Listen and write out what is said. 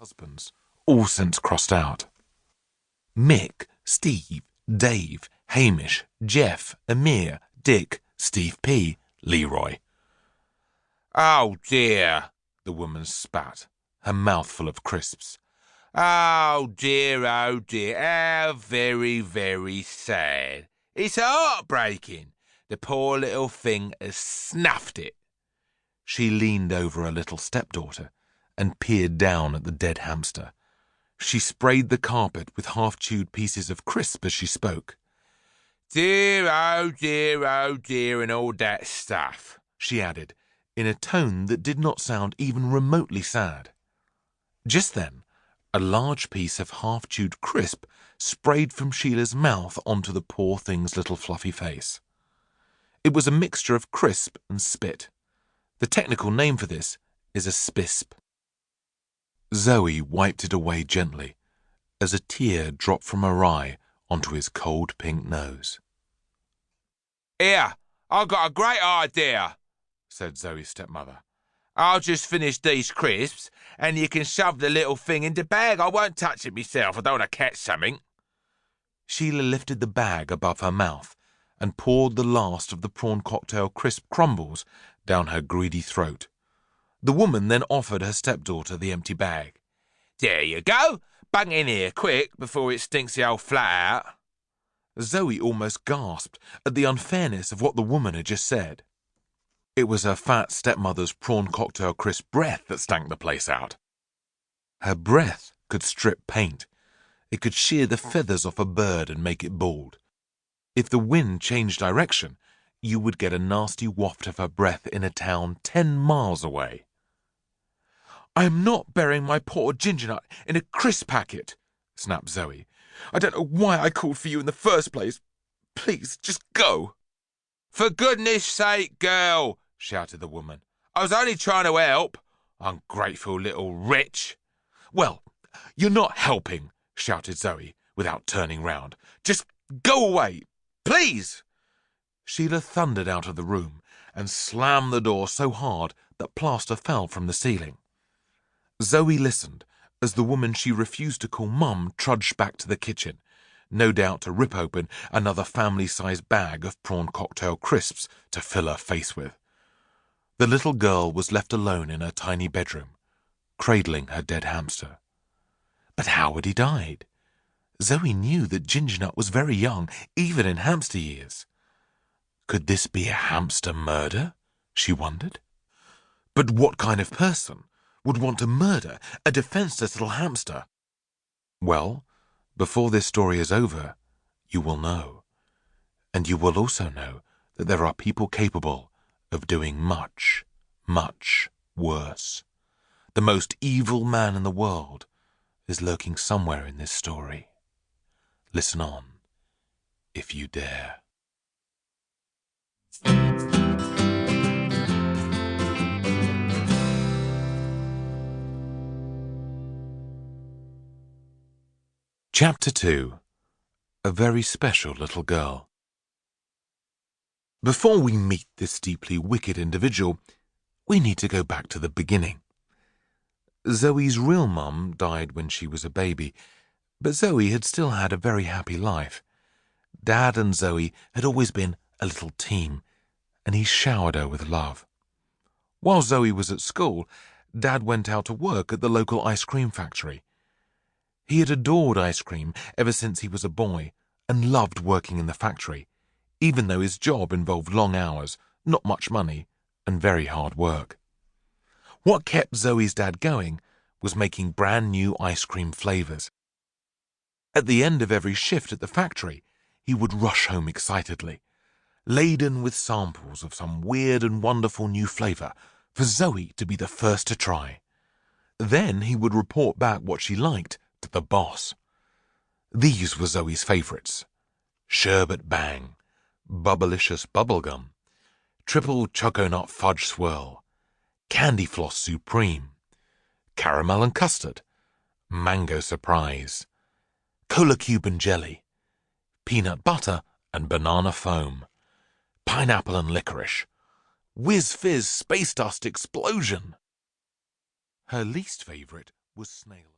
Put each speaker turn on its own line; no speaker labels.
husbands, all since crossed out. Mick, Steve, Dave, Hamish, Jeff, Amir, Dick, Steve P, Leroy. "Oh dear," the woman spat, her mouth full of crisps. Oh dear, how very, very sad. It's heartbreaking. The poor little thing has snuffed it. She leaned over her little stepdaughter and peered down at the dead hamster. She sprayed the carpet with half-chewed pieces of crisp as she spoke. Dear, oh dear, and all that stuff, she added, in a tone that did not sound even remotely sad. Just then, a large piece of half-chewed crisp sprayed from Sheila's mouth onto the poor thing's little fluffy face. It was a mixture of crisp and spit. The technical name for this is a spisp. Zoe wiped it away gently as a tear dropped from her eye onto his cold pink nose. "Here, I've got a great idea," said Zoe's stepmother. "I'll just finish these crisps, and you can shove the little thing in the bag. I won't touch it myself. I don't want to catch something." Sheila lifted the bag above her mouth and poured the last of the prawn cocktail crisp crumbles down her greedy throat. The woman then offered her stepdaughter the empty bag. "There you go. Bung in here quick before it stinks the old flat out." Zoe almost gasped at the unfairness of what the woman had just said. It was her fat stepmother's prawn cocktail crisp breath that stank the place out. Her breath could strip paint. It could shear the feathers off a bird and make it bald. If the wind changed direction, you would get a nasty waft of her breath in a town 10 miles away. "I am not burying my poor ginger nut in a crisp packet," snapped Zoe. "I don't know why I called for you in the first place. Please, just go." "For goodness sake, girl," shouted the woman. "I was only trying to help. Ungrateful little wretch." "Well, you're not helping," shouted Zoe, without turning round. "Just go away, please." Sheila thundered out of the room and slammed the door so hard that plaster fell from the ceiling. Zoe listened as the woman she refused to call Mum trudged back to the kitchen, no doubt to rip open another family-sized bag of prawn cocktail crisps to fill her face with. The little girl was left alone in her tiny bedroom, cradling her dead hamster. But how had he died? Zoe knew that Gingernut was very young, even in hamster years. Could this be a hamster murder? She wondered. But what kind of person would want to murder a defenseless little hamster? Well, before this story is over, you will know. And you will also know that there are people capable of doing much, much worse. The most evil man in the world is lurking somewhere in this story. Listen on, if you dare. Chapter 2. A Very Special Little Girl. Before we meet this deeply wicked individual, we need to go back to the beginning. Zoe's real mum died when she was a baby, but Zoe had still had a very happy life. Dad and Zoe had always been a little team, and he showered her with love. While Zoe was at school, Dad went out to work at the local ice cream factory. He had adored ice cream ever since he was a boy and loved working in the factory, even though his job involved long hours, not much money, and very hard work. What kept Zoe's dad going was making brand new ice cream flavors. At the end of every shift at the factory, he would rush home excitedly, laden with samples of some weird and wonderful new flavor for Zoe to be the first to try. Then he would report back what she liked to the boss. These were Zoe's favorites: Sherbet Bang, Bubblicious Bubblegum, Triple Choconut Fudge Swirl, Candy Floss Supreme, Caramel and Custard, Mango Surprise, Cola Cube and Jelly, Peanut Butter and Banana Foam, Pineapple and Licorice, Whiz Fizz Space Dust Explosion. Her least favorite was Snail.